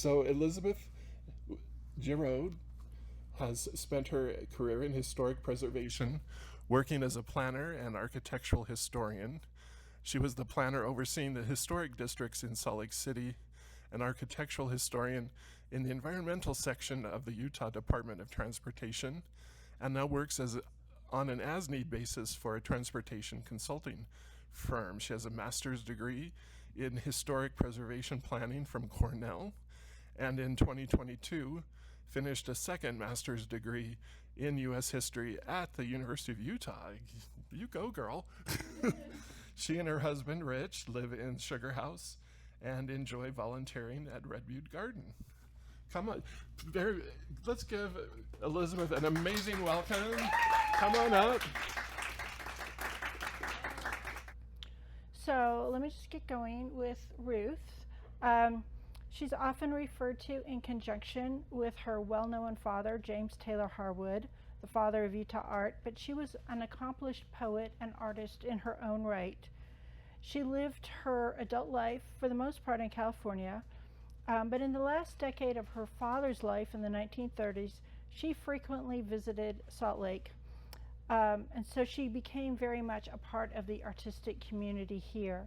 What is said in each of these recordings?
So Elizabeth Giraud has spent her career in historic preservation, working as a planner and architectural historian. She was the planner overseeing the historic districts in Salt Lake City, an architectural historian in the environmental section of the Utah Department of Transportation, and now works on an as-need basis for a transportation consulting firm. She has a master's degree in historic preservation planning from Cornell, and in 2022 finished a second master's degree in U.S. history at the University of Utah. You go, girl. She and her husband, Rich, live in Sugar House and enjoy volunteering at Red Butte Garden. Come on, let's give Elizabeth an amazing welcome. Come on up. So let me just get going with Ruth. She's often referred to in conjunction with her well-known father, James Taylor Harwood, the father of Utah art, but she was an accomplished poet and artist in her own right. She lived her adult life, for the most part, in California, but in the last decade of her father's life in the 1930s, she frequently visited Salt Lake, and so she became very much a part of the artistic community here.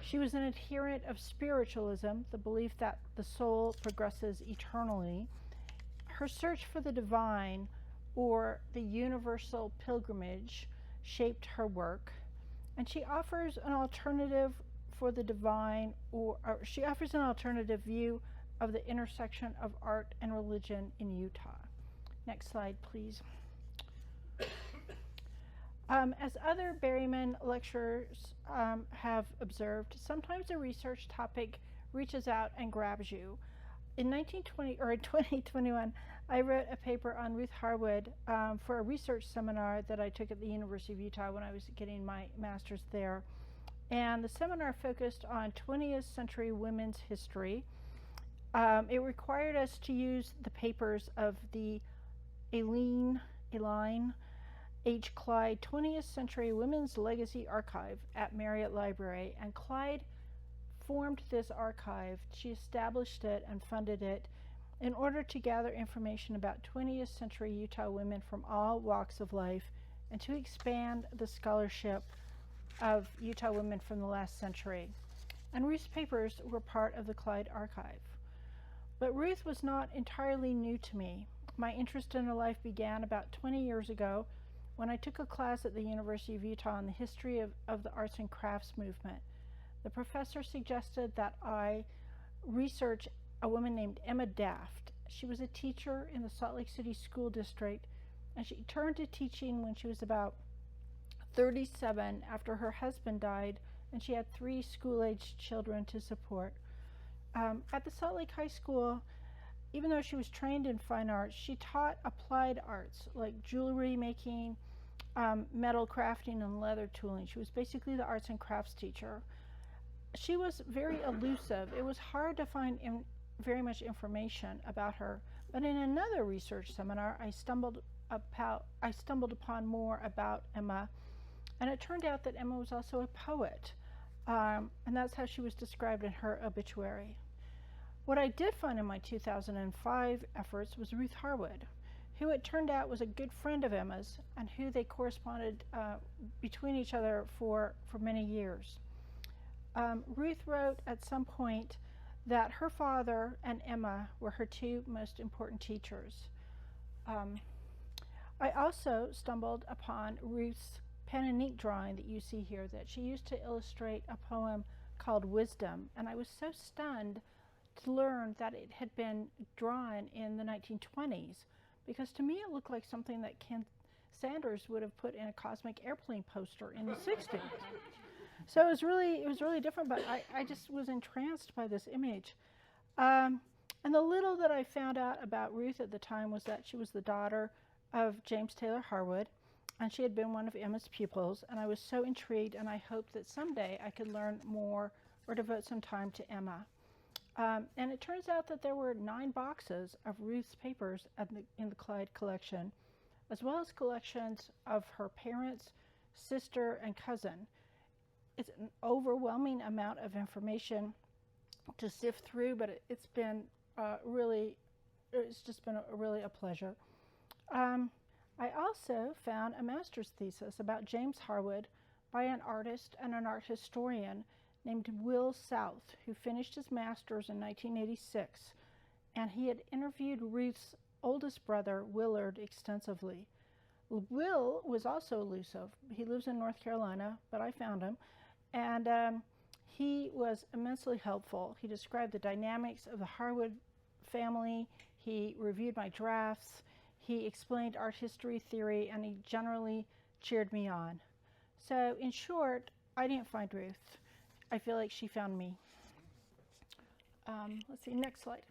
She was an adherent of spiritualism, the belief that the soul progresses eternally. Her search for the divine, or the universal pilgrimage, shaped her work, and she offers an alternative for the divine, or she offers an alternative view of the intersection of art and religion in Utah. Next slide, please. As other Berryman lecturers have observed, sometimes a research topic reaches out and grabs you. In 2021, I wrote a paper on Ruth Harwood for a research seminar that I took at the University of Utah when I was getting my master's there. And the seminar focused on 20th century women's history. It required us to use the papers of the Eileen H. Clyde 20th Century Women's Legacy Archive at Marriott Library, and Clyde formed this archive. She established it and funded it in order to gather information about 20th century Utah women from all walks of life and to expand the scholarship of Utah women from the last century. And Ruth's papers were part of the Clyde archive. But Ruth was not entirely new to me. My interest in her life began about 20 years ago when I took a class at the University of Utah on the history of the arts and crafts movement. The professor suggested that I research a woman named Emma Daft. She was a teacher in the Salt Lake City School District, and she turned to teaching when she was about 37 after her husband died, and she had 3 school-aged children to support. At the Salt Lake High School, even though she was trained in fine arts, she taught applied arts like jewelry making, metal crafting, and leather tooling. She was basically the arts and crafts teacher. She was very elusive. It was hard to find very much information about her. But in another research seminar, I stumbled upon more about Emma, and it turned out that Emma was also a poet, and that's how she was described in her obituary. What I did find in my 2005 efforts was Ruth Harwood, who it turned out was a good friend of Emma's and who they corresponded between each other for many years. Ruth wrote at some point that her father and Emma were her 2 most important teachers. I also stumbled upon Ruth's pen and ink drawing that you see here that she used to illustrate a poem called Wisdom, and I was so stunned to learn that it had been drawn in the 1920s, because to me it looked like something that Ken Sanders would have put in a cosmic airplane poster in the 60s. So it was really different, but I just was entranced by this image. And the little that I found out about Ruth at the time was that she was the daughter of James Taylor Harwood, and she had been one of Emma's pupils, and I was so intrigued, and I hoped that someday I could learn more or devote some time to Emma. And it turns out that there were 9 boxes of Ruth's papers in the Clyde collection, as well as collections of her parents, sister, and cousin. It's an overwhelming amount of information to sift through, but it's been really, it's just been really a pleasure. Um, I also found a master's thesis about James Harwood by an artist and an art historian named Will South, who finished his master's in 1986, and he had interviewed Ruth's oldest brother, Willard, extensively. Will was also elusive. He lives in North Carolina, but I found him, and he was immensely helpful. He described the dynamics of the Harwood family. He reviewed my drafts. He explained art history theory, and he generally cheered me on. So, in short, I didn't find Ruth. I feel like she found me. Let's see, next slide.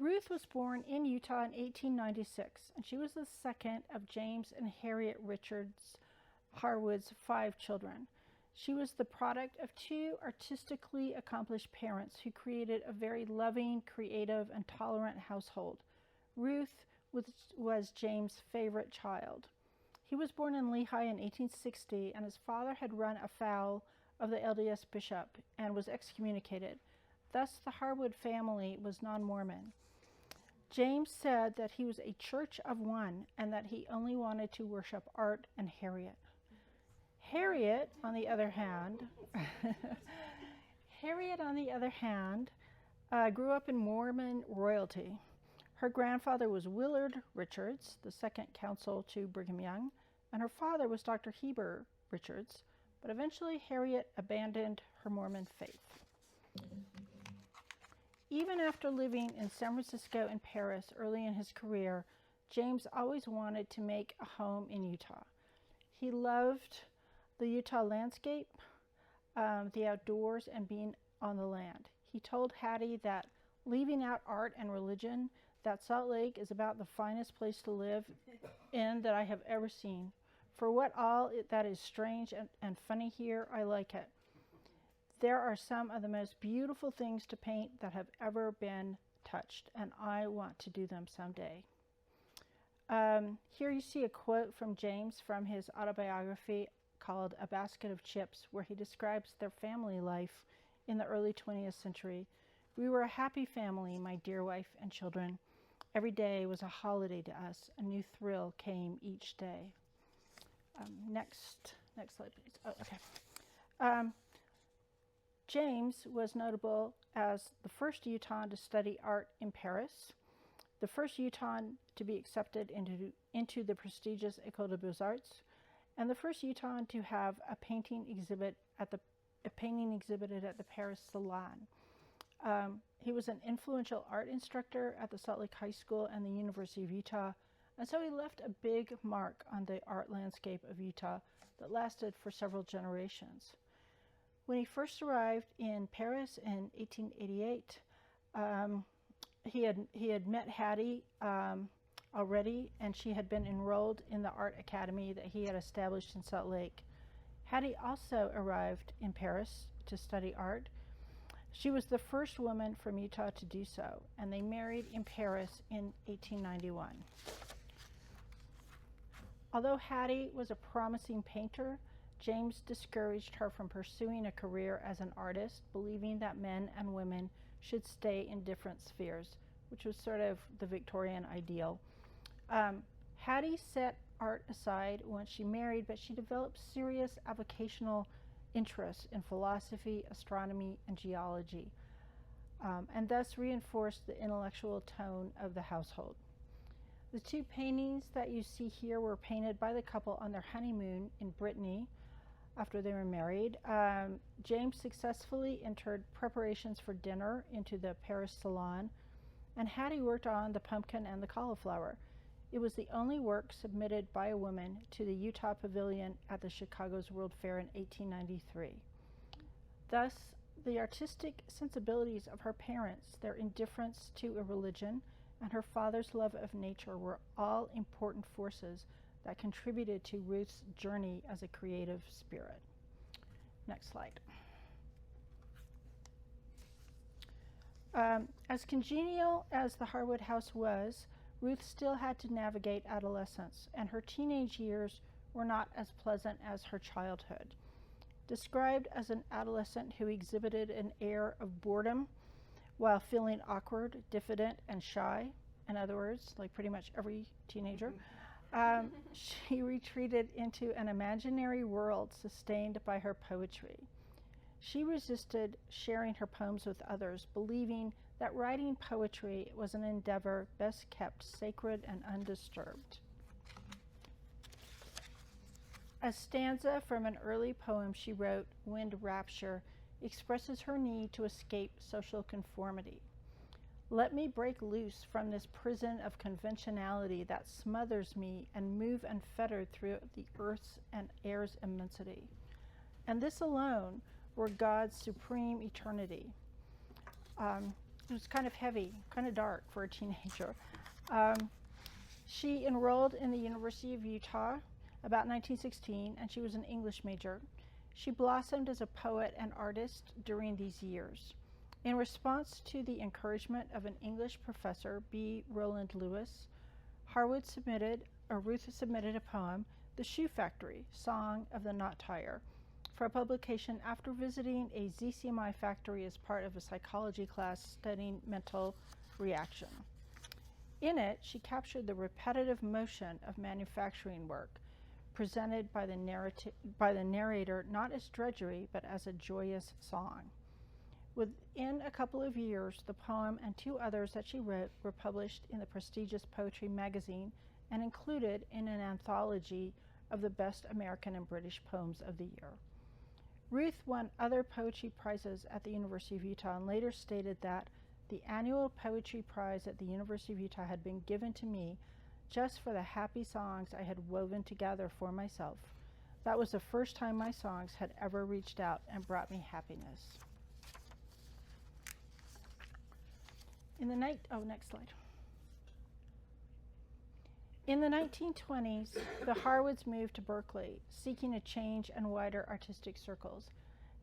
Ruth was born in Utah in 1896, and she was the second of James and Harriet Richards Harwood's 5 children. She was the product of 2 artistically accomplished parents who created a very loving, creative, and tolerant household. Ruth was James' favorite child. He was born in Lehi in 1860, and his father had run afoul of the LDS bishop and was excommunicated. Thus, the Harwood family was non-Mormon. James said that he was a church of one and that he only wanted to worship Art and Harriet. Harriet, on the other hand, grew up in Mormon royalty. Her grandfather was Willard Richards, the second counsel to Brigham Young, and her father was Dr. Heber Richards, but eventually Harriet abandoned her Mormon faith. Even after living in San Francisco and Paris early in his career, James always wanted to make a home in Utah. He loved the Utah landscape, the outdoors, and being on the land. He told Hattie that, leaving out art and religion, that Salt Lake is about the finest place to live in that I have ever seen. For what all that is strange and funny here, I like it. There are some of the most beautiful things to paint that have ever been touched, and I want to do them someday. Here you see a quote from James from his autobiography called A Basket of Chips, where he describes their family life in the early 20th century. We were a happy family, my dear wife and children. Every day was a holiday to us. A new thrill came each day. Next slide, please. Oh, okay. James was notable as the first Utahn to study art in Paris, the first Utahn to be accepted into the prestigious École des Beaux-Arts, and the first Utahn to have a painting exhibited at the Paris Salon. He was an influential art instructor at the Salt Lake High School and the University of Utah, and so he left a big mark on the art landscape of Utah that lasted for several generations. When he first arrived in Paris in 1888, he had met Hattie already, and she had been enrolled in the art academy that he had established in Salt Lake. Hattie also arrived in Paris to study art. She was the first woman from Utah to do so, and they married in Paris in 1891. Although Hattie was a promising painter, James discouraged her from pursuing a career as an artist, believing that men and women should stay in different spheres, which was sort of the Victorian ideal. Hattie set art aside when she married, but she developed serious avocational interests in philosophy, astronomy, and geology, and thus reinforced the intellectual tone of the household. The 2 paintings that you see here were painted by the couple on their honeymoon in Brittany after they were married. James successfully entered preparations for dinner into the Paris Salon, and Hattie worked on the pumpkin and the cauliflower. It was the only work submitted by a woman to the Utah Pavilion at the Chicago's World Fair in 1893. Thus, the artistic sensibilities of her parents, their indifference to a religion, and her father's love of nature were all important forces that contributed to Ruth's journey as a creative spirit. Next slide. As congenial as the Harwood house was, Ruth still had to navigate adolescence, and her teenage years were not as pleasant as her childhood. Described as an adolescent who exhibited an air of boredom while feeling awkward, diffident, and shy, in other words, like pretty much every teenager, she retreated into an imaginary world sustained by her poetry. She resisted sharing her poems with others, believing that writing poetry was an endeavor best kept sacred and undisturbed. A stanza from an early poem she wrote, Wind Rapture, expresses her need to escape social conformity. Let me break loose from this prison of conventionality that smothers me and move unfettered through the earth's and air's immensity. And this alone were God's supreme eternity. It was kind of heavy, kind of dark for a teenager. She enrolled in the University of Utah about 1916, and she was an English major. She blossomed as a poet and artist during these years. In response to the encouragement of an English professor, B. Roland Lewis, Ruth submitted a poem, The Shoe Factory, Song of the Knot Tire, for publication after visiting a ZCMI factory as part of a psychology class studying mental reaction. In it, she captured the repetitive motion of manufacturing work, presented by the narrator not as drudgery, but as a joyous song. Within a couple of years, the poem and two others that she wrote were published in the prestigious Poetry magazine and included in an anthology of the best American and British poems of the year. Ruth won other poetry prizes at the University of Utah and later stated that the annual poetry prize at the University of Utah had been given to me just for the happy songs I had woven together for myself. That was the first time my songs had ever reached out and brought me happiness. Next slide. In the 1920s, the Harwoods moved to Berkeley, seeking a change and wider artistic circles.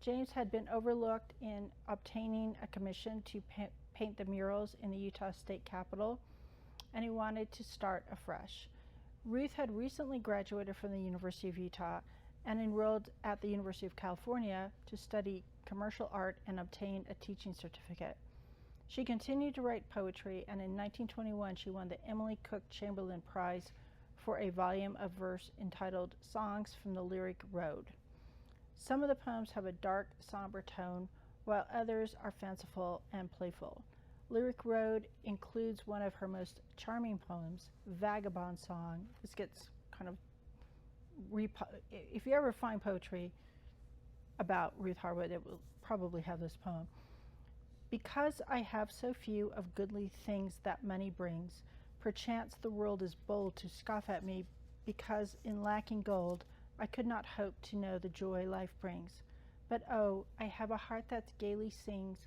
James had been overlooked in obtaining a commission to paint the murals in the Utah State Capitol, and he wanted to start afresh. Ruth had recently graduated from the University of Utah and enrolled at the University of California to study commercial art and obtain a teaching certificate. She continued to write poetry, and in 1921 she won the Emily Cook Chamberlain Prize for a volume of verse entitled Songs from the Lyric Road. Some of the poems have a dark, somber tone, while others are fanciful and playful. Lyric Road includes one of her most charming poems, Vagabond Song. This gets kind of if you ever find poetry about Ruth Harwood, it will probably have this poem. Because I have so few of goodly things that money brings, perchance the world is bold to scoff at me, because in lacking gold I could not hope to know the joy life brings. But oh, I have a heart that gaily sings,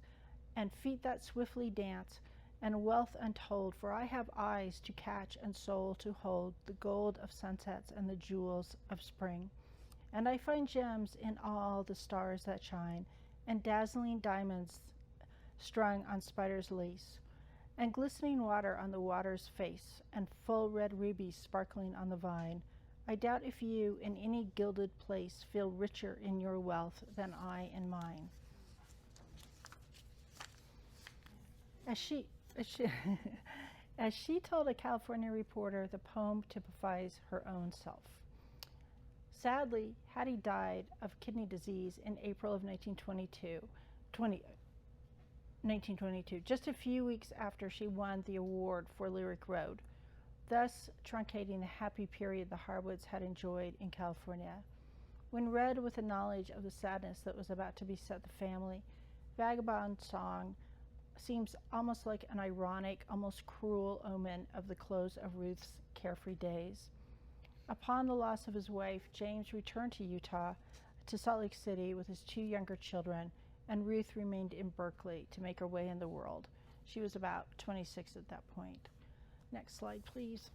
and feet that swiftly dance, and wealth untold, for I have eyes to catch and soul to hold the gold of sunsets and the jewels of spring. And I find gems in all the stars that shine, and dazzling diamonds strung on spider's lace, and glistening water on the water's face, and full red rubies sparkling on the vine. I doubt if you in any gilded place feel richer in your wealth than I in mine. As she told a California reporter, the poem typifies her own self. Sadly, Hattie died of kidney disease in April of 1922, just a few weeks after she won the award for Lyric Road, thus truncating the happy period the Harwoods had enjoyed in California. When read with the knowledge of the sadness that was about to beset the family, Vagabond Song seems almost like an ironic, almost cruel omen of the close of Ruth's carefree days. Upon the loss of his wife, James returned to Utah, to Salt Lake City with his two younger children, and Ruth remained in Berkeley to make her way in the world. She was about 26 at that point. Next slide, please.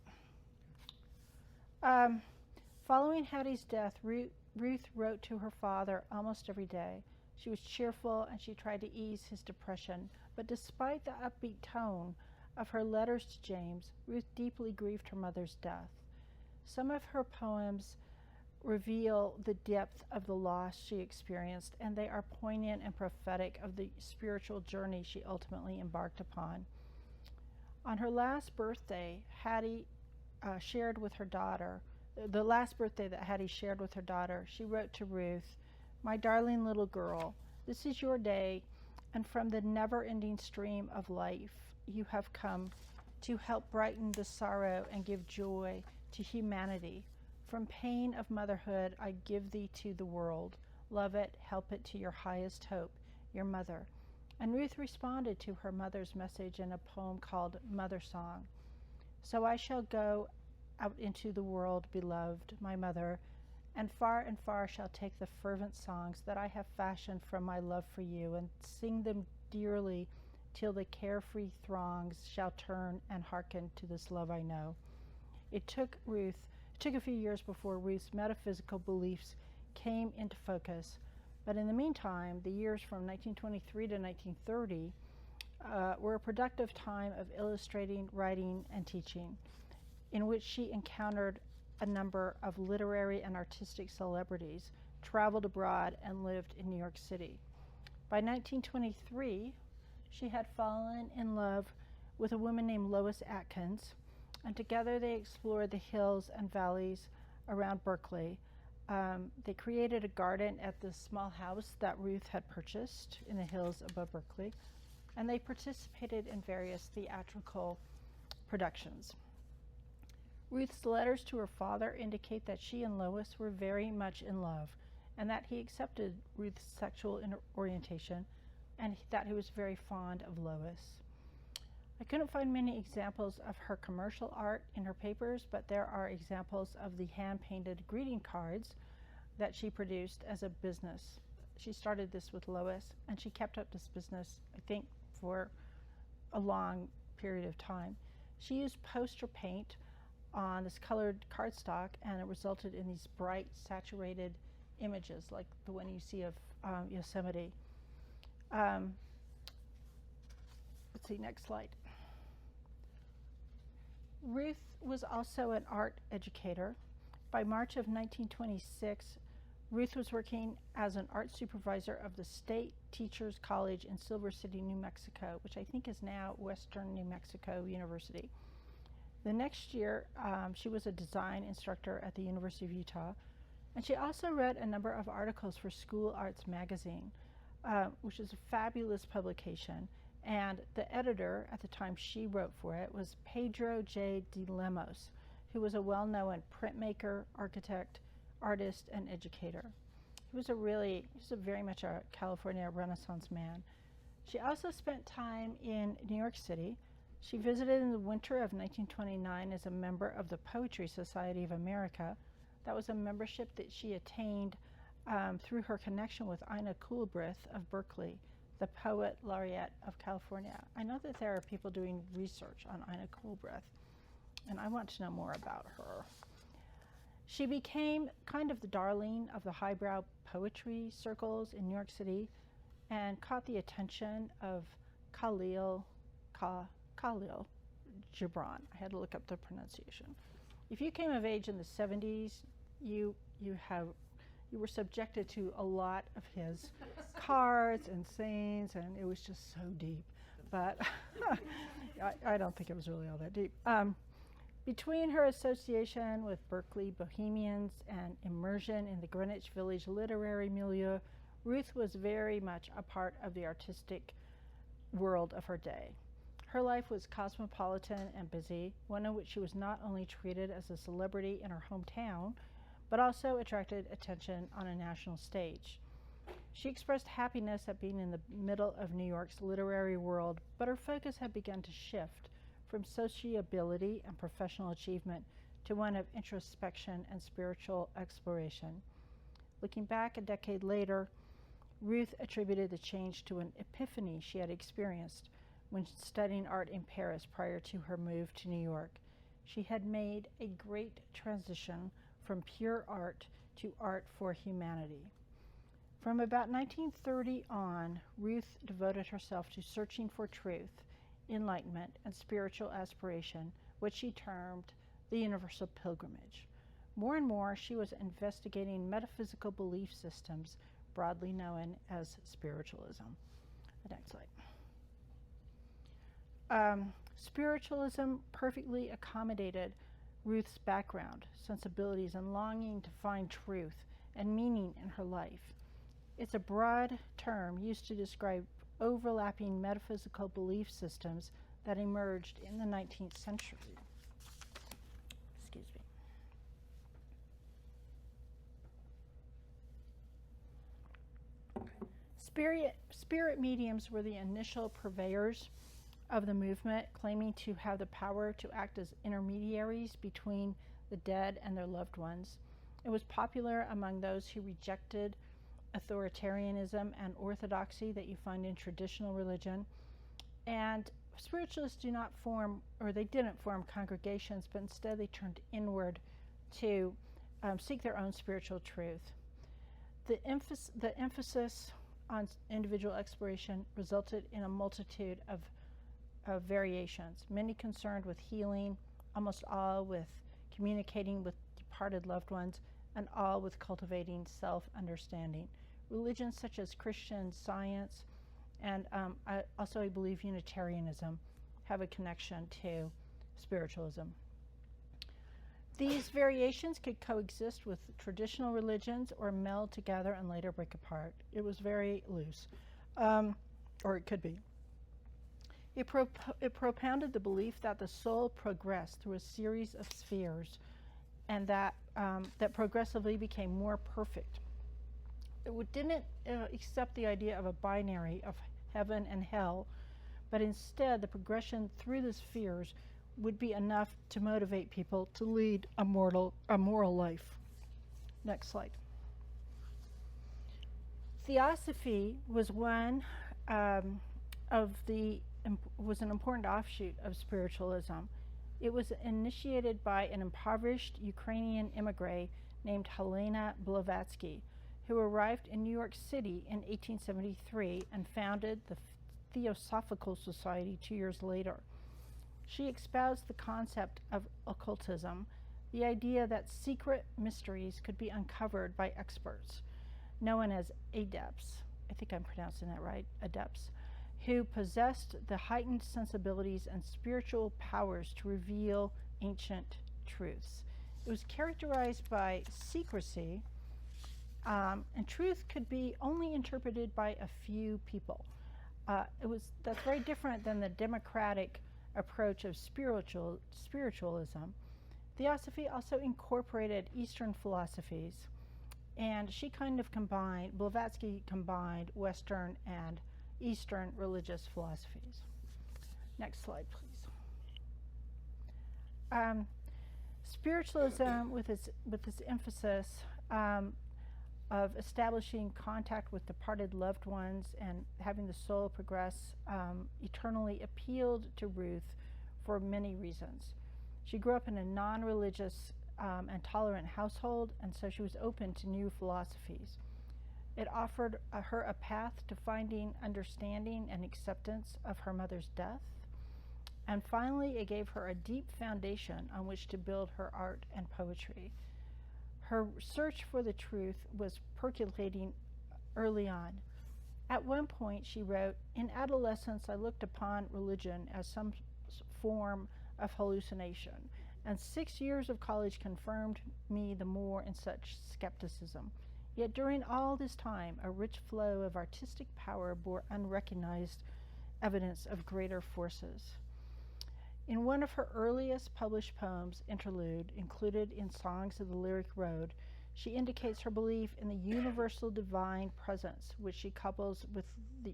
Following Hattie's death, Ruth wrote to her father almost every day. She was cheerful and she tried to ease his depression, but despite the upbeat tone of her letters to James, Ruth deeply grieved her mother's death. Some of her poems reveal the depth of the loss she experienced, and they are poignant and prophetic of the spiritual journey she ultimately embarked upon. On her last birthday, Hattie shared with her daughter, the last birthday that Hattie shared with her daughter, she wrote to Ruth, "My darling little girl, this is your day, and from the never-ending stream of life you have come to help brighten the sorrow and give joy to humanity. From pain of motherhood I give thee to the world. Love it, help it to your highest hope, your mother." And Ruth responded to her mother's message in a poem called Mother Song. "So I shall go out into the world, beloved, my mother, and far shall take the fervent songs that I have fashioned from my love for you, and sing them dearly till the carefree throngs shall turn and hearken to this love I know." It took a few years before Ruth's metaphysical beliefs came into focus, but in the meantime, the years from 1923 to 1930 were a productive time of illustrating, writing, and teaching, in which she encountered a number of literary and artistic celebrities, traveled abroad, and lived in New York City. By 1923, she had fallen in love with a woman named Lois Atkins, and together they explored the hills and valleys around Berkeley. They created a garden at the small house that Ruth had purchased in the hills above Berkeley, and they participated in various theatrical productions. Ruth's letters to her father indicate that she and Lois were very much in love, and that he accepted Ruth's sexual orientation, and that he was very fond of Lois. I couldn't find many examples of her commercial art in her papers, but there are examples of the hand-painted greeting cards that she produced as a business. She started this with Lois, and she kept up this business, I think, for a long period of time. She used poster paint on this colored cardstock, and it resulted in these bright, saturated images like the one you see of Yosemite. Let's see, next slide. Ruth was also an art educator. By March of 1926, Ruth was working as an art supervisor of the State Teachers College in Silver City, New Mexico, which I think is now Western New Mexico University. The next year, she was a design instructor at the University of Utah, and she also read a number of articles for School Arts Magazine, which is a fabulous publication. And the editor at the time she wrote for it was Pedro J. de Lemos, who was a well-known printmaker, architect, artist, and educator. He was very much a California Renaissance man. She also spent time in New York City. She visited in the winter of 1929 as a member of the Poetry Society of America. That was a membership that she attained through her connection with Ina Coolbrith of Berkeley, the poet laureate of California. I know that there are people doing research on Ina Coolbrith, and I want to know more about her. She became kind of the darling of the highbrow poetry circles in New York City and caught the attention of Khalil Gibran. I had to look up the pronunciation. If you came of age in the 70s, you were subjected to a lot of his cards and sayings, and it was just so deep. But I don't think it was really all that deep. Between her association with Berkeley Bohemians and immersion in the Greenwich Village literary milieu, Ruth was very much a part of the artistic world of her day. Her life was cosmopolitan and busy, one in which she was not only treated as a celebrity in her hometown, but also attracted attention on a national stage. She expressed happiness at being in the middle of New York's literary world, but her focus had begun to shift from sociability and professional achievement to one of introspection and spiritual exploration. Looking back a decade later, Ruth attributed the change to an epiphany she had experienced when studying art in Paris prior to her move to New York. She had made a great transition from pure art to art for humanity. From about 1930 on, Ruth devoted herself to searching for truth, enlightenment, and spiritual aspiration, which she termed the universal pilgrimage. More and more, she was investigating metaphysical belief systems, broadly known as spiritualism. The next slide. Spiritualism perfectly accommodated Ruth's background, sensibilities, and longing to find truth and meaning in her life. It's a broad term used to describe overlapping metaphysical belief systems that emerged in the 19th century. Excuse me. Spirit mediums were the initial purveyors of the movement, claiming to have the power to act as intermediaries between the dead and their loved ones. It was popular among those who rejected authoritarianism and orthodoxy that you find in traditional religion. And spiritualists didn't form congregations, but instead they turned inward to seek their own spiritual truth. The emphasis on individual exploration resulted in a multitude of variations, many concerned with healing, almost all with communicating with departed loved ones, and all with cultivating self-understanding. Religions such as Christian Science and I believe Unitarianism have a connection to spiritualism. These variations could coexist with traditional religions or meld together and later break apart. It was very loose, or it could be. It propounded the belief that the soul progressed through a series of spheres and that progressively became more perfect. It didn't accept the idea of a binary of heaven and hell, but instead the progression through the spheres would be enough to motivate people to lead a moral life. Next slide. Theosophy was was an important offshoot of spiritualism. It was initiated by an impoverished Ukrainian immigrant named Helena Blavatsky, who arrived in New York City in 1873 and founded the Theosophical Society 2 years later. She espoused the concept of occultism, the idea that secret mysteries could be uncovered by experts, known as adepts. I think I'm pronouncing that right, adepts, who possessed the heightened sensibilities and spiritual powers to reveal ancient truths. It was characterized by secrecy, and truth could be only interpreted by a few people. That's very different than the democratic approach of spiritualism. Theosophy also incorporated Eastern philosophies, and Blavatsky combined Western and Eastern religious philosophies. Next slide, please. Spiritualism, with its emphasis of establishing contact with departed loved ones and having the soul progress eternally, appealed to Ruth for many reasons. She grew up in a non-religious and tolerant household, and so she was open to new philosophies. It offered her a path to finding understanding and acceptance of her mother's death. And finally, it gave her a deep foundation on which to build her art and poetry. Her search for the truth was percolating early on. At one point, she wrote, "In adolescence, I looked upon religion as some form of hallucination, and 6 years of college confirmed me the more in such skepticism. Yet during all this time, a rich flow of artistic power bore unrecognized evidence of greater forces." In one of her earliest published poems, Interlude, included in Songs of the Lyric Road, she indicates her belief in the universal divine presence, which she couples with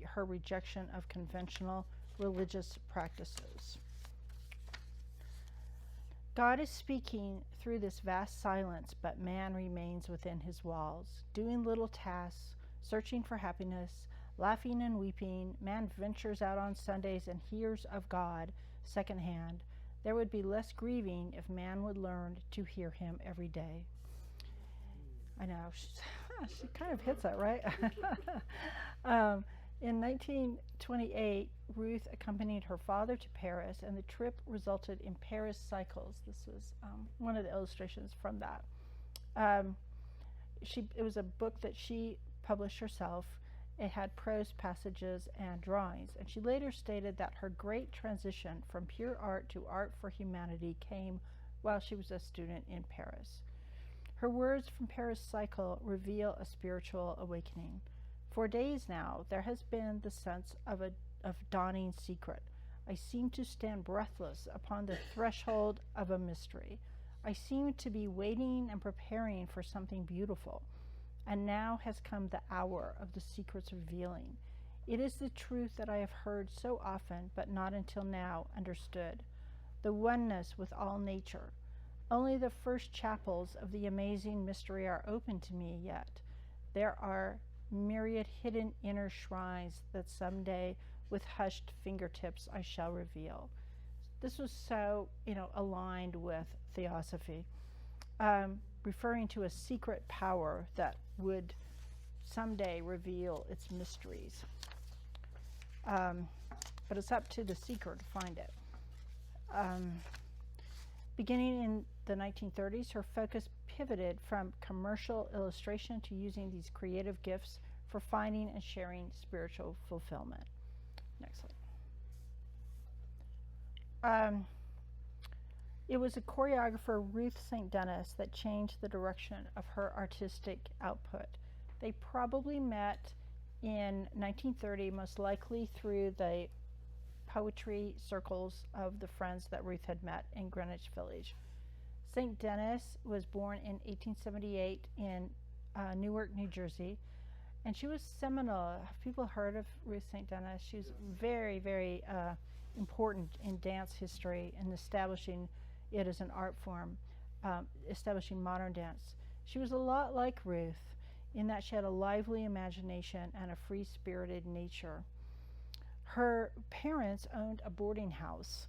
her rejection of conventional religious practices. God is speaking through this vast silence, but man remains within his walls, doing little tasks, searching for happiness, laughing and weeping. Man ventures out on Sundays and hears of God secondhand. There would be less grieving if man would learn to hear him every day. I know, she kind of hits that, right? In 1928, Ruth accompanied her father to Paris, and the trip resulted in Paris Cycles. This was one of the illustrations from that. Um, it was a book that she published herself. It had prose passages and drawings, and she later stated that her great transition from pure art to art for humanity came while she was a student in Paris. Her words from Paris cycle reveal a spiritual awakening. For days now, there has been the sense of dawning secret. I seem to stand breathless upon the threshold of a mystery. I seem to be waiting and preparing for something beautiful. And now has come the hour of the secret's revealing. It is the truth that I have heard so often, but not until now understood. The oneness with all nature. Only the first chapels of the amazing mystery are open to me yet. There are myriad hidden inner shrines that someday, with hushed fingertips, I shall reveal. This was so, aligned with theosophy, referring to a secret power that would someday reveal its mysteries. But it's up to the seeker to find it. Beginning in the 1930s, her focus pivoted from commercial illustration to using these creative gifts for finding and sharing spiritual fulfillment. Next slide. It was a choreographer, Ruth St. Denis, that changed the direction of her artistic output. They probably met in 1930, most likely through the poetry circles of the friends that Ruth had met in Greenwich Village. St. Denis was born in 1878 in Newark, New Jersey, and she was seminal. Have people heard of Ruth St. Denis? She was very, very important in dance history and establishing it as an art form, establishing modern dance. She was a lot like Ruth in that she had a lively imagination and a free-spirited nature. Her parents owned a boarding house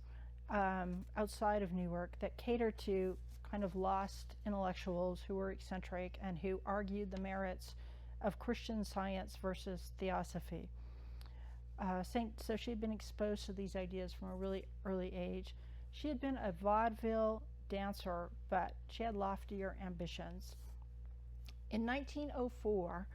outside of Newark that catered to kind of lost intellectuals who were eccentric and who argued the merits of Christian Science versus theosophy. So she had been exposed to these ideas from a really early age. She had been a vaudeville dancer, but she had loftier ambitions. In 1904,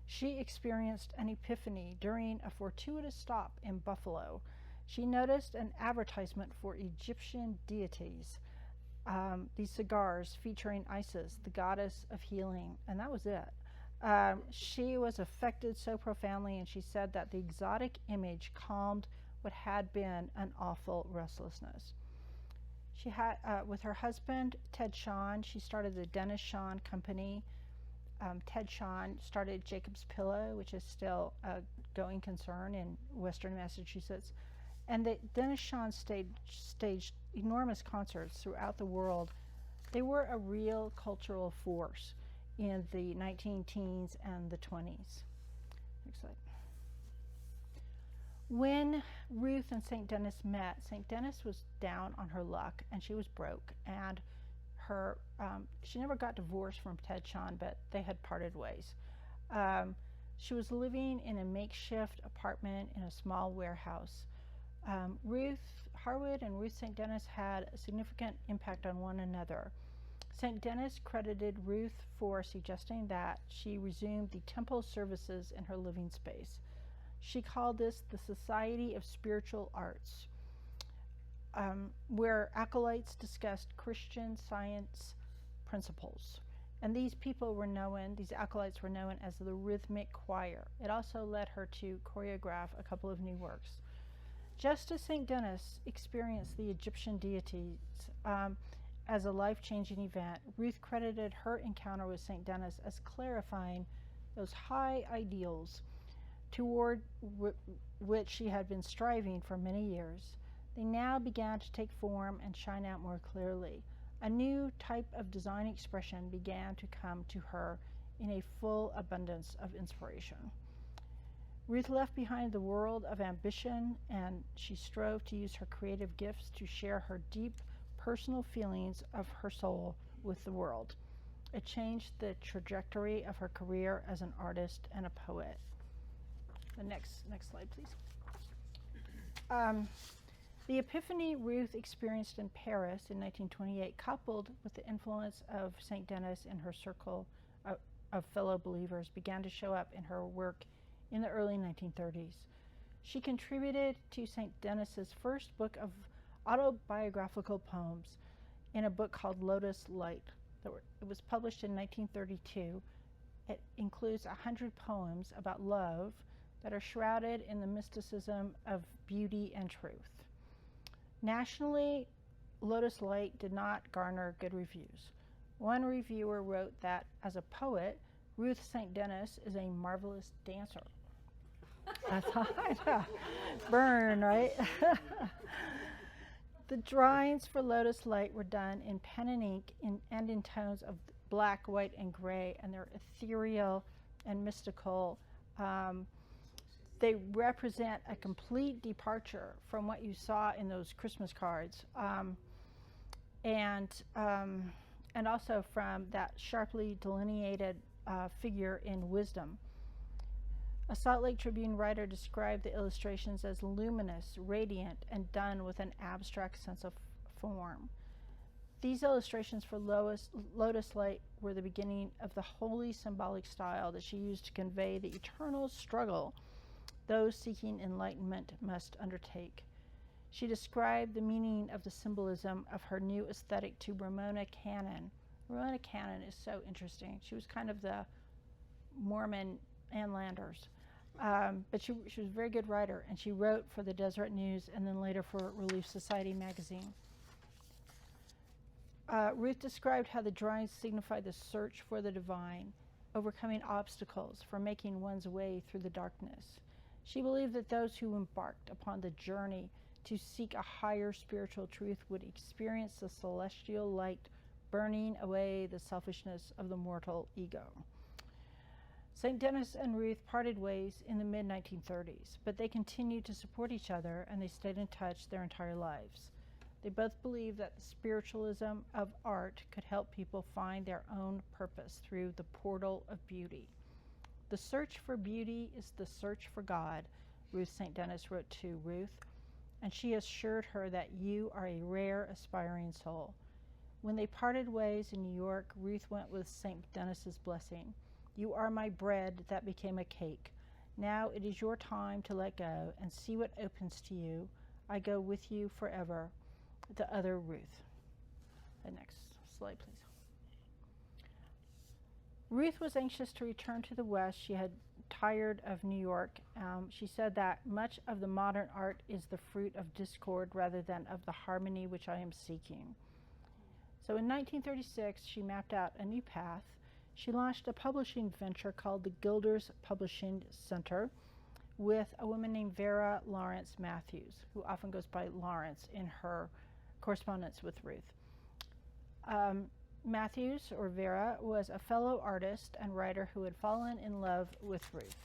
she experienced an epiphany during a fortuitous stop in Buffalo. She noticed an advertisement for Egyptian deities, these cigars featuring Isis, the goddess of healing, and that was it. She was affected so profoundly, and she said that the exotic image calmed what had been an awful restlessness. She had, with her husband, Ted Shawn, she started the Dennis Shawn Company. Ted Shawn started Jacob's Pillow, which is still a going concern in Western Massachusetts. And Dennis Shawn staged enormous concerts throughout the world. They were a real cultural force in the 19-teens and the 20s. Next slide. When Ruth and St. Denis met, St. Denis was down on her luck and she was broke, and she never got divorced from Ted Shawn, but they had parted ways. She was living in a makeshift apartment in a small warehouse. Ruth Harwood and Ruth St. Denis had a significant impact on one another. St. Denis credited Ruth for suggesting that she resume the temple services in her living space. She called this the Society of Spiritual Arts, where acolytes discussed Christian Science principles. And these acolytes were known as the Rhythmic Choir. It also led her to choreograph a couple of new works. Just as St. Denis experienced the Egyptian deities as a life-changing event, Ruth credited her encounter with St. Denis as clarifying those high ideals toward which she had been striving for many years. They now began to take form and shine out more clearly. A new type of design expression began to come to her in a full abundance of inspiration. Ruth left behind the world of ambition, and she strove to use her creative gifts to share her deep personal feelings of her soul with the world. It changed the trajectory of her career as an artist and a poet. The next slide, please. The epiphany Ruth experienced in Paris in 1928, coupled with the influence of St. Denis in her circle of fellow believers, began to show up in her work in the early 1930s. She contributed to St. Denis's first book of autobiographical poems in a book called Lotus Light. It was published in 1932. It includes 100 poems about love that are shrouded in the mysticism of beauty and truth. Nationally, Lotus Light did not garner good reviews. One reviewer wrote that, as a poet, Ruth St. Denis is a marvelous dancer. That's hard. Burn, right? The drawings for Lotus Light were done in pen and ink and in tones of black, white, and gray, and they're ethereal and mystical. They represent a complete departure from what you saw in those Christmas cards, and also from that sharply delineated figure in Wisdom. A Salt Lake Tribune writer described the illustrations as luminous, radiant, and done with an abstract sense of form. These illustrations for Lotus Light were the beginning of the wholly symbolic style that she used to convey the eternal struggle those seeking enlightenment must undertake. She described the meaning of the symbolism of her new aesthetic to Ramona Cannon. Ramona Cannon is so interesting. She was kind of the Mormon Ann Landers. But she was a very good writer, and she wrote for the Deseret News and then later for Relief Society magazine. Ruth described how the drawings signified the search for the divine, overcoming obstacles for making one's way through the darkness. She believed that those who embarked upon the journey to seek a higher spiritual truth would experience the celestial light burning away the selfishness of the mortal ego. St. Denis and Ruth parted ways in the mid-1930s, but they continued to support each other, and they stayed in touch their entire lives. They both believed that the spiritualism of art could help people find their own purpose through the portal of beauty. The search for beauty is the search for God, Ruth St. Denis wrote to Ruth, and she assured her that you are a rare, aspiring soul. When they parted ways in New York, Ruth went with St. Denis's blessing. You are my bread that became a cake. Now it is your time to let go and see what opens to you. I go with you forever. The other Ruth. The next slide, please. Ruth was anxious to return to the West. She had tired of New York. She said that much of the modern art is the fruit of discord rather than of the harmony which I am seeking. So in 1936, she mapped out a new path. She launched a publishing venture called the Gilders Publishing Center with a woman named Vera Lawrence Matthews, who often goes by Lawrence in her correspondence with Ruth. Matthews, or Vera, was a fellow artist and writer who had fallen in love with Ruth.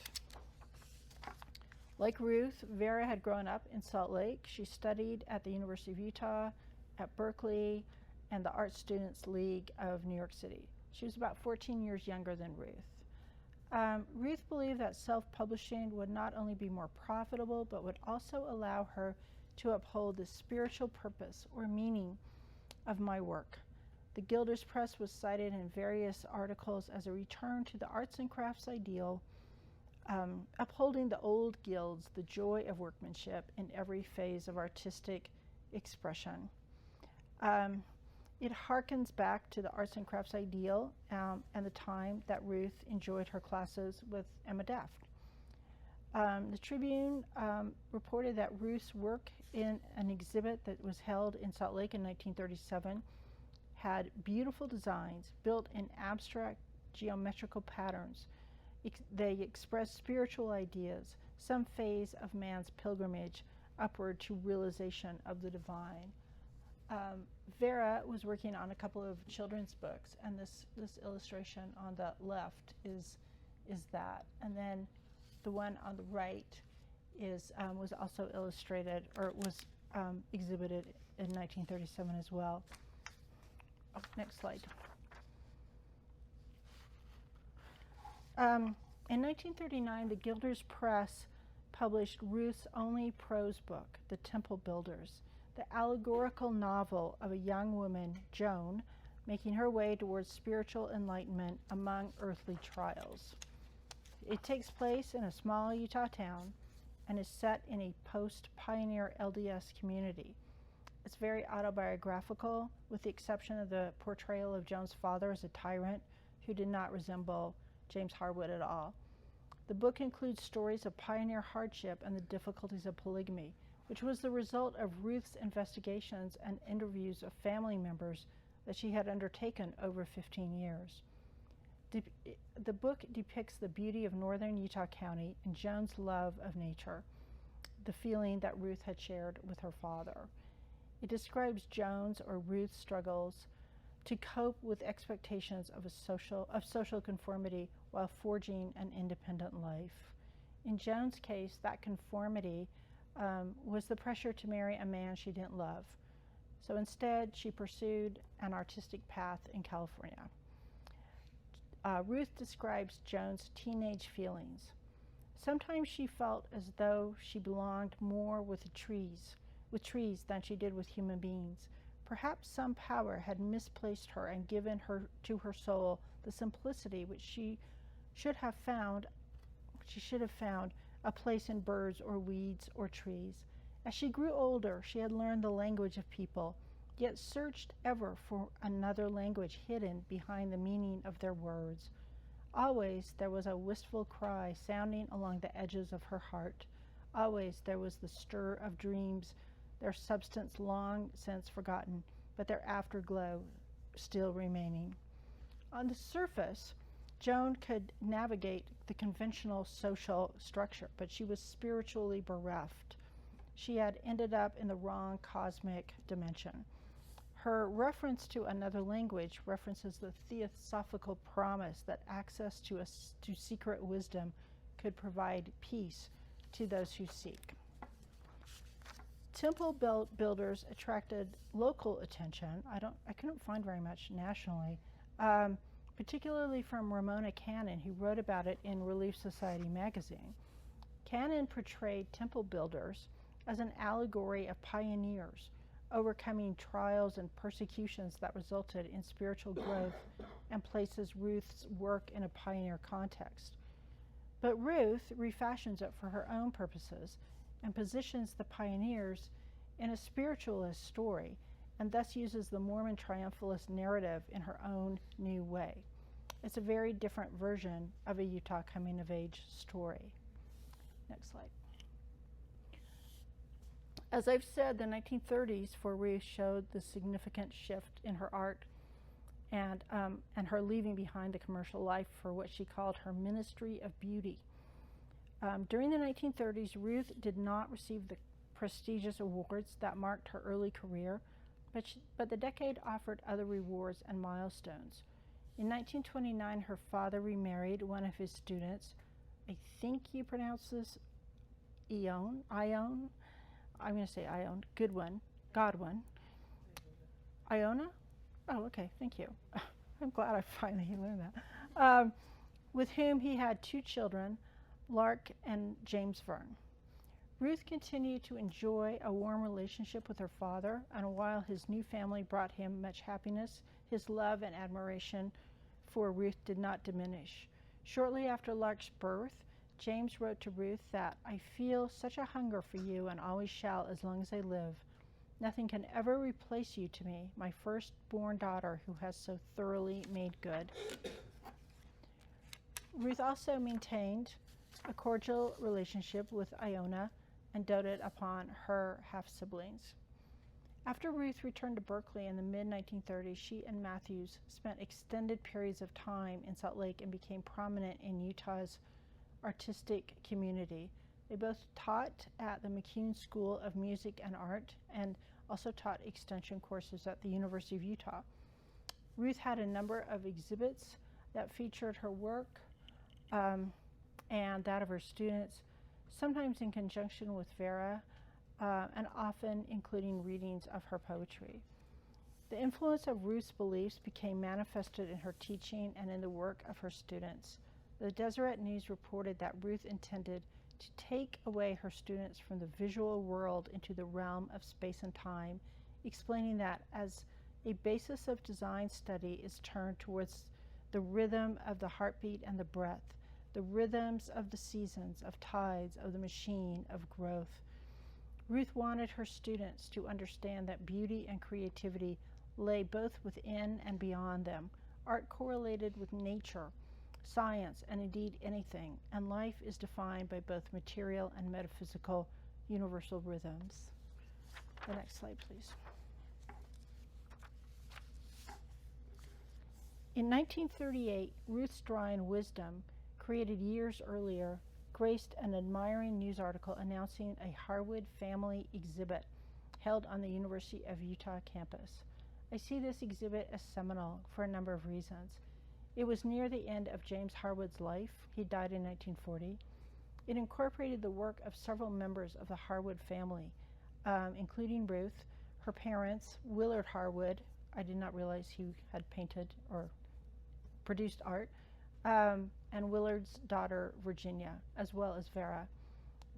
Like Ruth, Vera had grown up in Salt Lake. She studied at the University of Utah, at Berkeley, and the Art Students League of New York City. She was about 14 years younger than Ruth. Ruth believed that self-publishing would not only be more profitable, but would also allow her to uphold the spiritual purpose or meaning of my work. The Gilders Press was cited in various articles as a return to the arts and crafts ideal, upholding the old guilds, the joy of workmanship in every phase of artistic expression. It harkens back to the arts and crafts ideal and the time that Ruth enjoyed her classes with Emma Daft. The Tribune reported that Ruth's work in an exhibit that was held in Salt Lake in 1937 had beautiful designs built in abstract geometrical patterns. They expressed spiritual ideas, some phase of man's pilgrimage upward to realization of the divine. Vera was working on a couple of children's books, and this illustration on the left is that. And then the one on the right was also illustrated, or was exhibited in 1937 as well. Oh, next slide. In 1939, the Gilders Press published Ruth's only prose book, The Temple Builders. the allegorical novel of a young woman, Joan, making her way towards spiritual enlightenment among earthly trials. It takes place in a small Utah town and is set in a post-pioneer LDS community. It's very autobiographical, with the exception of the portrayal of Joan's father as a tyrant who did not resemble James Harwood at all. The book includes stories of pioneer hardship and the difficulties of polygamy, which was the result of Ruth's investigations and interviews of family members that she had undertaken over 15 years. The book depicts the beauty of northern Utah County and Joan's love of nature, the feeling that Ruth had shared with her father. It describes Joan's or Ruth's struggles to cope with expectations of social conformity while forging an independent life. In Joan's case, that conformity was the pressure to marry a man she didn't love. So instead, she pursued an artistic path in California. Ruth describes Joan's teenage feelings. Sometimes she felt as though she belonged more with trees than she did with human beings. Perhaps some power had misplaced her and given her to her soul the simplicity which she should have found a place in birds or weeds or trees. As she grew older, she had learned the language of people, yet searched ever for another language hidden behind the meaning of their words. Always there was a wistful cry sounding along the edges of her heart. Always there was the stir of dreams, their substance long since forgotten, but their afterglow still remaining. On the surface, Joan could navigate the conventional social structure, but she was spiritually bereft. She had ended up in the wrong cosmic dimension. Her reference to another language references the theosophical promise that access to secret wisdom could provide peace to those who seek. Temple builders attracted local attention. I couldn't find very much nationally, particularly from Ramona Cannon, who wrote about it in Relief Society magazine. Cannon portrayed temple builders as an allegory of pioneers, overcoming trials and persecutions that resulted in spiritual growth, and places Ruth's work in a pioneer context. But Ruth refashions it for her own purposes and positions the pioneers in a spiritualist story, and thus uses the Mormon triumphalist narrative in her own new way. It's a very different version of a Utah coming-of-age story. Next slide. As I've said, the 1930s for Ruth showed the significant shift in her art and her leaving behind the commercial life for what she called her ministry of beauty. During the 1930s, Ruth did not receive the prestigious awards that marked her early career, but the decade offered other rewards and milestones. In 1929, her father remarried one of his students. I think you pronounce this Ione. I'm going to say Ione. Godwin. Iona? Oh, okay, thank you. I'm glad I finally learned that. With whom he had 2 children, Lark and James Verne. Ruth continued to enjoy a warm relationship with her father, and while his new family brought him much happiness, his love and admiration for Ruth did not diminish. Shortly after Lark's birth, James wrote to Ruth that, "I feel such a hunger for you and always shall as long as I live. Nothing can ever replace you to me, my firstborn daughter who has so thoroughly made good." Ruth also maintained a cordial relationship with Iona and doted upon her half-siblings. After Ruth returned to Berkeley in the mid-1930s, she and Matthews spent extended periods of time in Salt Lake and became prominent in Utah's artistic community. They both taught at the McCune School of Music and Art and also taught extension courses at the University of Utah. Ruth had a number of exhibits that featured her work and that of her students, sometimes in conjunction with Vera, and often including readings of her poetry. The influence of Ruth's beliefs became manifested in her teaching and in the work of her students. The Deseret News reported that Ruth intended to take away her students from the visual world into the realm of space and time, explaining that as a basis of design study is turned towards the rhythm of the heartbeat and the breath, the rhythms of the seasons, of tides, of the machine, of growth. Ruth wanted her students to understand that beauty and creativity lay both within and beyond them. Art correlated with nature, science, and indeed anything, and life is defined by both material and metaphysical universal rhythms. The next slide, please. In 1938, Ruth's drawing Wisdom, created years earlier, graced an admiring news article announcing a Harwood family exhibit held on the University of Utah campus. I see this exhibit as seminal for a number of reasons. It was near the end of James Harwood's life. He died in 1940. It incorporated the work of several members of the Harwood family, including Ruth, her parents, Willard Harwood. I did not realize he had painted or produced art, and Willard's daughter, Virginia, as well as Vera.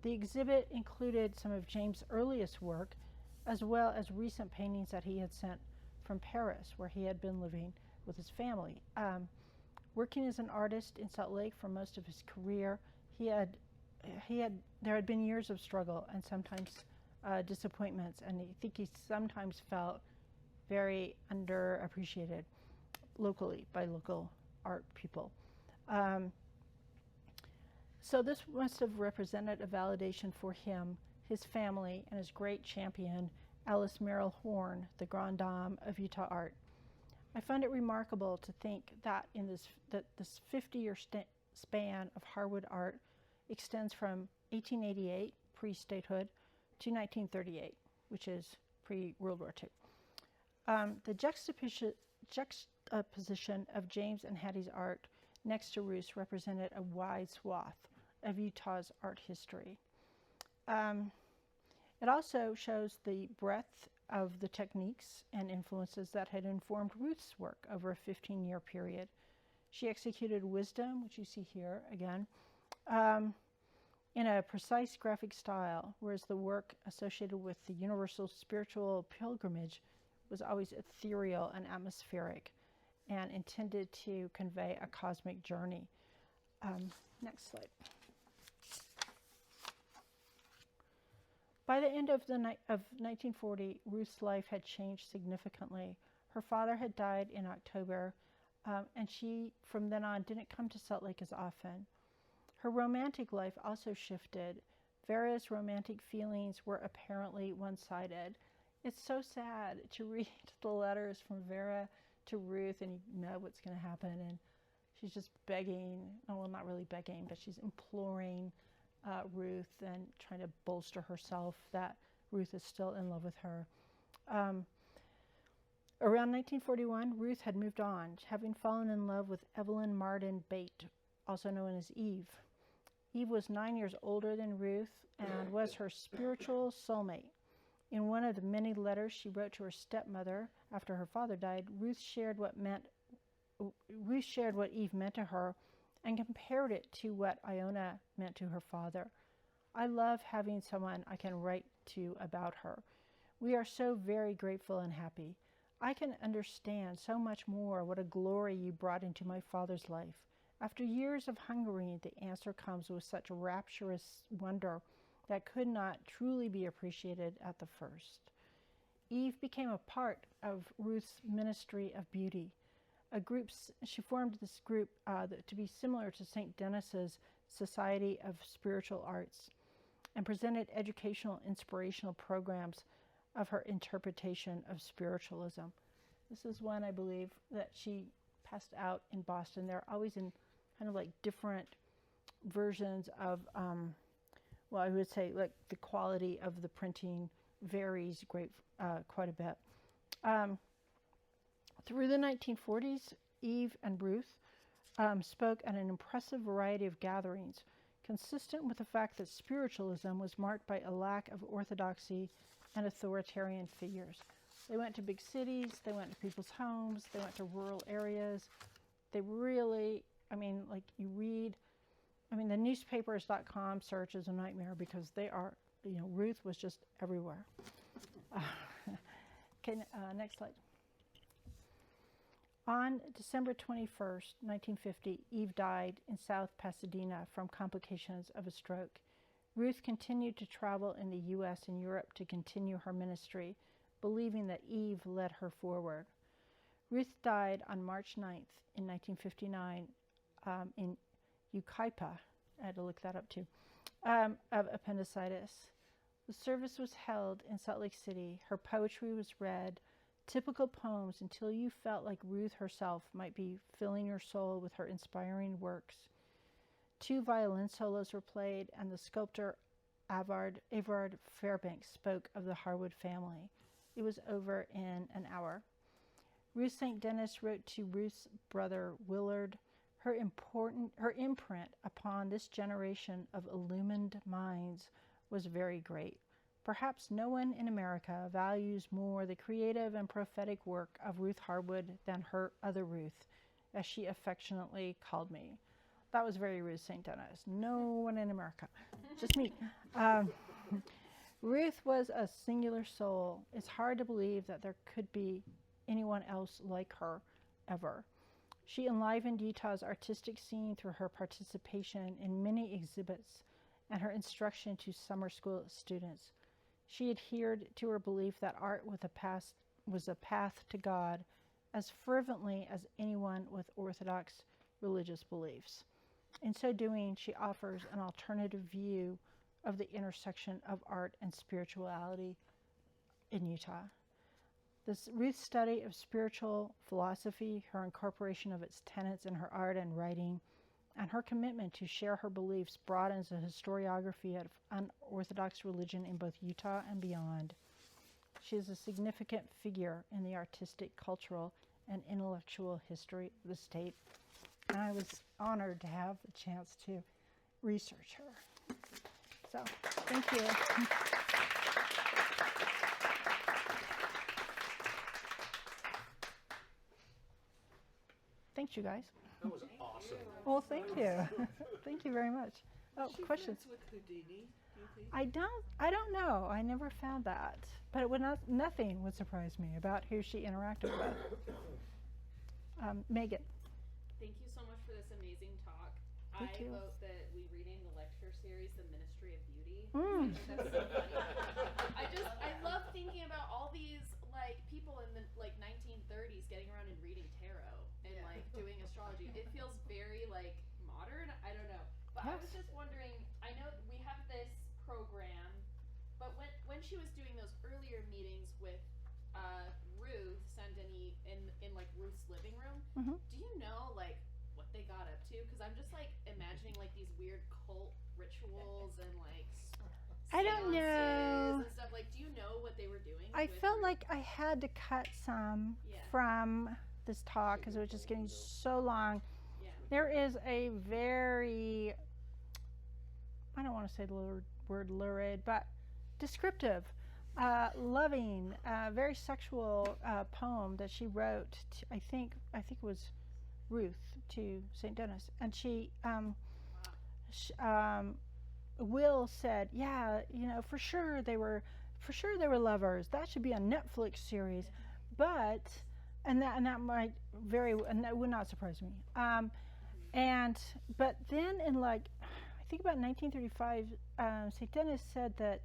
The exhibit included some of James' earliest work, as well as recent paintings that he had sent from Paris, where he had been living with his family. Working as an artist in Salt Lake for most of his career, there had been years of struggle and sometimes disappointments, and I think he sometimes felt very underappreciated locally by local art people. So this must have represented a validation for him, his family, and his great champion, Alice Merrill Horn, the grande dame of Utah art. I find it remarkable to think that this 50-year span of Harwood art extends from 1888, pre-statehood, to 1938, which is pre-World War II. The juxtaposition of James and Hattie's art next to Ruth's represented a wide swath of Utah's art history. It also shows the breadth of the techniques and influences that had informed Ruth's work over a 15-year period. She executed Wisdom, which you see here again, in a precise graphic style, whereas the work associated with the universal spiritual pilgrimage was always ethereal and atmospheric and intended to convey a cosmic journey. Next slide. By the end of 1940, Ruth's life had changed significantly. Her father had died in October, and she, from then on, didn't come to Salt Lake as often. Her romantic life also shifted. Vera's romantic feelings were apparently one-sided. It's so sad to read the letters from Vera to Ruth, and you know what's going to happen, and she's just begging, well, not really begging, but she's imploring Ruth and trying to bolster herself that Ruth is still in love with her. Around 1941, Ruth had moved on, having fallen in love with Evelyn Marden Bate, also known as Eve. Eve was 9 years older than Ruth and was her spiritual soulmate. In one of the many letters she wrote to her stepmother after her father died, Ruth shared what Eve meant to her and compared it to what Iona meant to her father. I love having someone I can write to about her. We are so very grateful and happy. I can understand so much more what a glory you brought into my father's life. After years of hungering, the answer comes with such rapturous wonder that could not truly be appreciated at the first. Eve became a part of Ruth's ministry of beauty. She formed this group to be similar to St. Denis's Society of Spiritual Arts and presented educational, inspirational programs of her interpretation of spiritualism. This is one, I believe, that she passed out in Boston. They're always in kind of like different versions of, well, I would say like the quality of the printing varies quite a bit. Through the 1940s, Eve and Ruth spoke at an impressive variety of gatherings, consistent with the fact that spiritualism was marked by a lack of orthodoxy and authoritarian figures. They went to big cities, they went to people's homes, they went to rural areas. They really, I mean, like you read I mean, the newspapers.com search is a nightmare because they are, Ruth was just everywhere. Okay, next slide. On December 21st, 1950, Eve died in South Pasadena from complications of a stroke. Ruth continued to travel in the U.S. and Europe to continue her ministry, believing that Eve led her forward. Ruth died on March 9th in 1959 in Yucaipa, I had to look that up too, of appendicitis. The service was held in Salt Lake City. Her poetry was read, typical poems until you felt like Ruth herself might be filling your soul with her inspiring works. 2 violin solos were played, and the sculptor Avard Fairbanks spoke of the Harwood family. It was over in an hour. Ruth St. Denis wrote to Ruth's brother Willard, her imprint upon this generation of illumined minds was very great. Perhaps no one in America values more the creative and prophetic work of Ruth Harwood than her other Ruth, as she affectionately called me. That was very Ruth St. Denis. No one in America, just me. Ruth was a singular soul. It's hard to believe that there could be anyone else like her ever. She enlivened Utah's artistic scene through her participation in many exhibits and her instruction to summer school students. She adhered to her belief that art was a path to God as fervently as anyone with orthodox religious beliefs. In so doing, she offers an alternative view of the intersection of art and spirituality in Utah. Ruth's study of spiritual philosophy, her incorporation of its tenets in her art and writing, and her commitment to share her beliefs broadens the historiography of unorthodox religion in both Utah and beyond. She is a significant figure in the artistic, cultural, and intellectual history of the state, and I was honored to have the chance to research her. So, thank you. Thanks, you guys. That was awesome. Well, thank you. Thank you very much. Oh, Is she questions? friends with Houdini, do you think? I don't know. I never found that, but it would nothing would surprise me about who she interacted with. Megan. Thank you so much for this amazing talk. Thank I you. vote that we reading the lecture series, The Ministry of Beauty. Mm. I think that's so funny. I love thinking about all these people in the 1930s getting around and reading tarot and doing astrology. It feels very modern. I don't know. But I was Yes. just wondering, I know we have this program, but when she was doing those earlier meetings with Ruth Sandini in Ruth's living room, Mhm. do you know what they got up to? Because I'm just imagining these weird cult rituals and I don't know. seances and stuff. Do you know what they were doing? I with felt Ruth? like I had to cut some Yeah. from this talk because it was just getting so long. Yeah. There is a very, I don't want to say the word lurid, but descriptive, loving, very sexual poem that she wrote. I think it was Ruth to St. Denis, and Will said, "Yeah, for sure they were lovers. That should be a Netflix series." But and that would not surprise me. But then in I think about 1935, St. Denis said that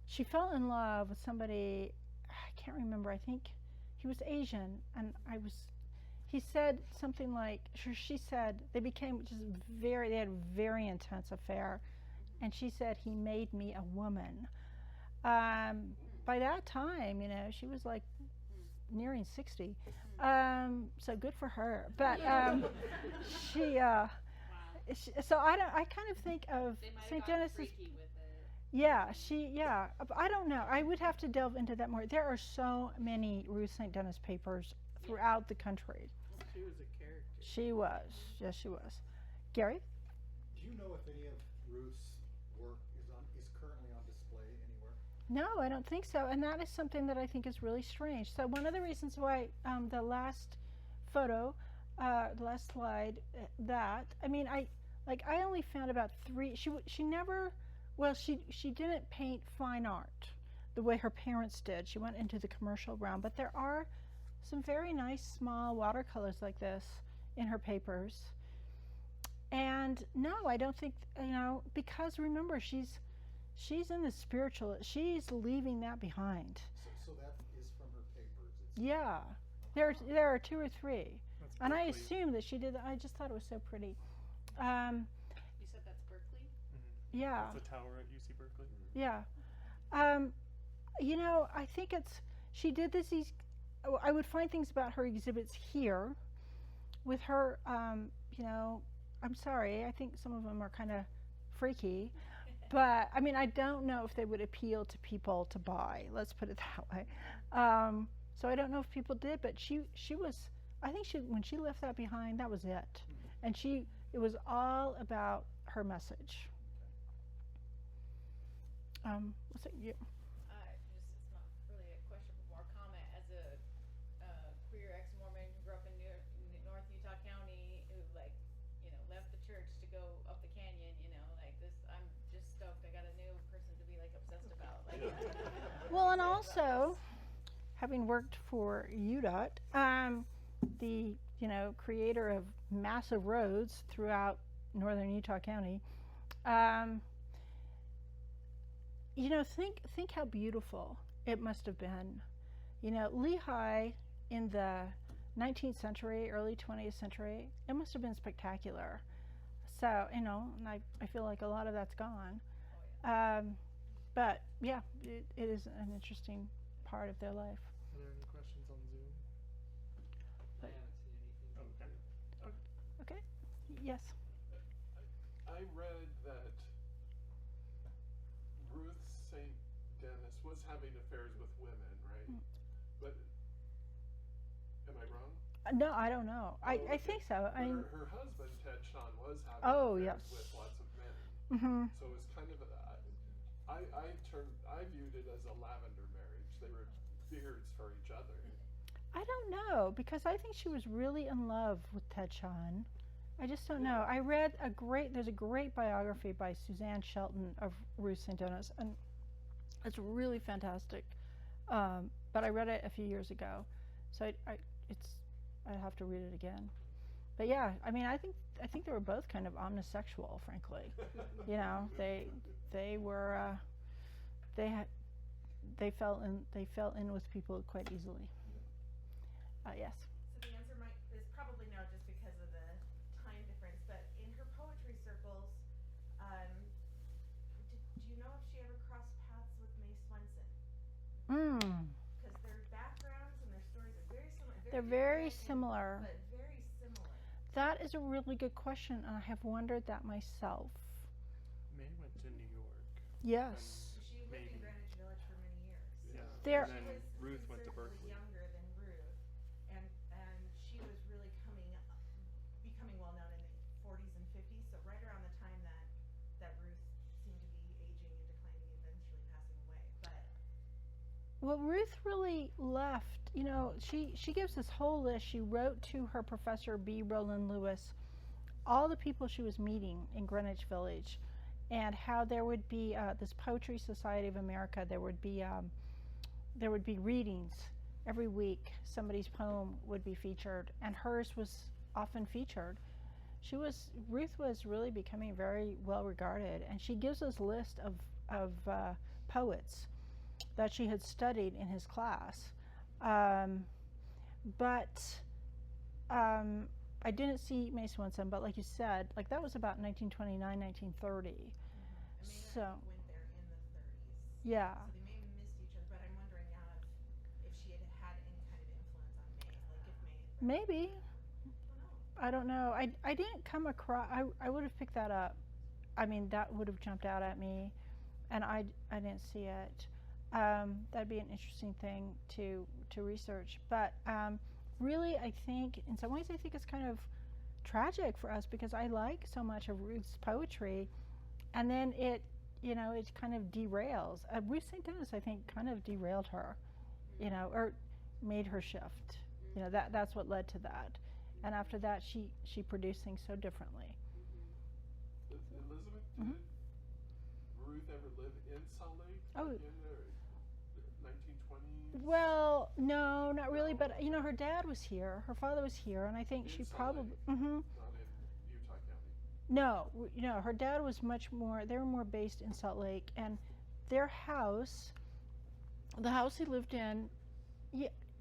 she fell in love with somebody. I can't remember. I think he was Asian, and he said something she said they became they had a very intense affair, and she said he made me a woman. By that time, she was nearing 60, so good for her. But so I kind of think of They might have St. gotten Denis's. freaky with it. Yeah, I don't know. I would have to delve into that more. There are so many Ruth St. Denis papers throughout the country. She was a character. She was. Yes, she was. Gary? Do you know if any of Ruth's work is currently on display anywhere? No, I don't think so. And that is something that I think is really strange. So one of the reasons why the last photo, the last slide, Like I only found about 3. She never, well, she didn't paint fine art the way her parents did. She went into the commercial realm, but there are some very nice small watercolors like this in her papers. And no, I don't think, because remember she's in the spiritual. She's leaving that behind. So that is from her papers. Yeah, there are 2 or 3, That's and I Berkeley. assume that she did that. I just thought it was so pretty. You said that's Berkeley? Yeah, That's the tower at UC Berkeley. yeah. I think she did this. I would find things about her exhibits here, with her. I'm sorry. I think some of them are kind of freaky. But I mean, I don't know if they would appeal to people to buy. Let's put it that way. So I don't know if people did, but she was. I think when she left that behind, that was it, and it was all about her message. What's it? You? It's not really a question, but more comment. As a queer ex-Mormon who grew up in North Utah County, who left the church to go up the canyon, I'm just stoked. I got a new person to be obsessed about. Well, and also, having worked for UDOT, the creator of massive roads throughout northern Utah County, think how beautiful it must have been. Lehigh in the 19th century, early 20th century, it must have been spectacular. So, and I feel like a lot of that's gone. But yeah, it is an interesting part of their life. Are there any questions on Zoom? I haven't seen anything. Okay. Yes. I read that Ruth St. Denis was having affairs with women, right? But am I wrong? No, I don't know. I okay. think so. But her husband Ted Sean was having Oh, affairs yes. with lots of men. Mm-hmm. So it was kind of I viewed it as a lavender marriage. They were beards for each other. I don't know, because I think she was really in love with Ted Sean. I just don't know. I read there's a great biography by Suzanne Shelton of Ruth St. Denis, and it's really fantastic. But I read it a few years ago, so I'd have to read it again. But yeah, I mean, I think they were both kind of omnisexual, frankly. They were they fell in with people quite easily. Yes. So the answer is probably no, just because of the time difference. But in her poetry circles, do you know if she ever crossed paths with Mae Swenson? Because their backgrounds and their stories are very similar. They're very similar. But very similar. That is a really good question, and I have wondered that myself. May went to New York. Yes. She lived in Greenwich Village for many years. Yeah. There- And then She was Ruth went to considerably Berkeley. younger than Ruth, and she was really becoming well known in the 40s and 50s. So right around the time that Ruth seemed to be aging and declining, and eventually passing away. But Well, Ruth really left. She gives this whole list. She wrote to her professor, B. Roland Lewis, all the people she was meeting in Greenwich Village, and how there would be this Poetry Society of America. There would be readings every week. Somebody's poem would be featured, and hers was often featured. Ruth was really becoming very well regarded, and she gives us a list of poets that she had studied in his class. But I didn't see Mae Swenson, but like you said, that was about 1929, 1930. May So, went there in the 30s. yeah. So they may have missed each other, but I'm wondering now if she had any kind of influence on May, if May. Maybe. I don't know. I didn't come across, I would have picked that up. I mean, that would have jumped out at me, and I didn't see it. That'd be an interesting thing to research. But really, I think, in some ways, I think it's kind of tragic for us, because I like so much of Ruth's poetry, and then it kind of derails. Ruth St. Denis, I think, kind of derailed her, or made her shift. That's what led to that. And after that, she produced things so differently. Did Mhm. Ruth ever live in Salt Lake? Oh. In the 1920s? Well, no, not really. No. But her dad was here. Her father was here, and I think In she Salt probably. Lake? Mm-hmm. Not in Utah County. No, no. Her dad was much more. They were more based in Salt Lake, and their house, the house he lived in,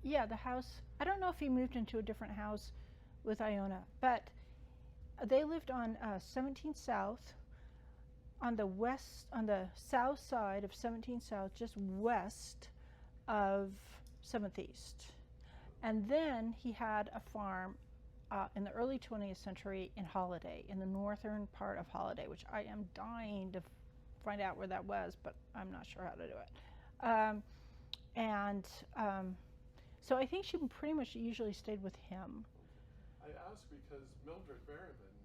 yeah, the house. I don't know if he moved into a different house with Iona, but they lived on 17 South, on the south side of 17 South, just west of 7th East. And then he had a farm in the early 20th century in Holiday, in the northern part of Holiday, which I am dying to find out where that was, but I'm not sure how to do it. So I think she pretty much usually stayed with him. I ask because Mildred Berryman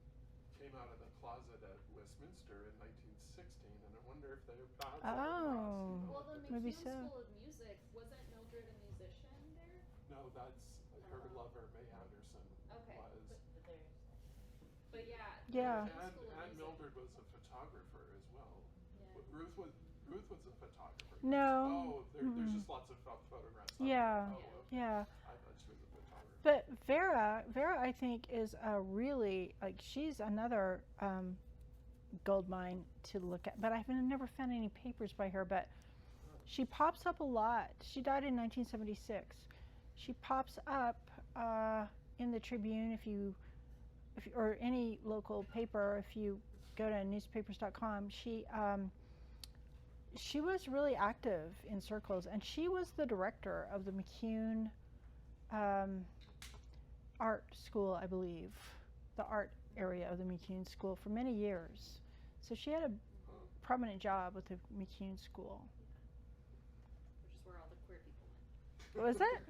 came out of the closet at Westminster in 1916, and I wonder if they paths ever crossed. Well, the Maybe McCune so. School of Music, wasn't Mildred a musician there? No, that's her lover, May Anderson, Okay. was. But yeah. the Yeah. McCune School of And Music. Mildred was a photographer as well. Yeah. But Ruth was a photographer. No. Oh, there's just lots of photographs. Yeah. Oh, okay. Yeah. I thought she was a photographer. But Vera, I think, is a really, she's another gold mine to look at. But I've never found any papers by her, but she pops up a lot. She died in 1976. She pops up in the Tribune or any local paper. If you go to newspapers.com, she was really active in circles, and she was the director of the McCune art school, I believe, the art area of the McCune School for many years. So she had a prominent job with the McCune School. Which is where all the queer people went. Was it?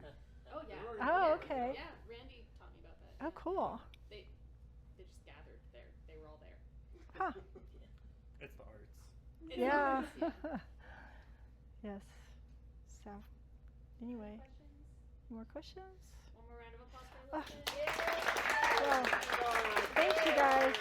Oh yeah. Oh, Yeah. okay. Yeah, Randy taught me about that. Oh, yeah. cool. They just gathered there. They were all there. Huh. It's the arts. It's Yeah. nice, yeah. Yes. So, anyway, Questions? more questions? One more round of applause for Elizabeth. Well, thank you guys.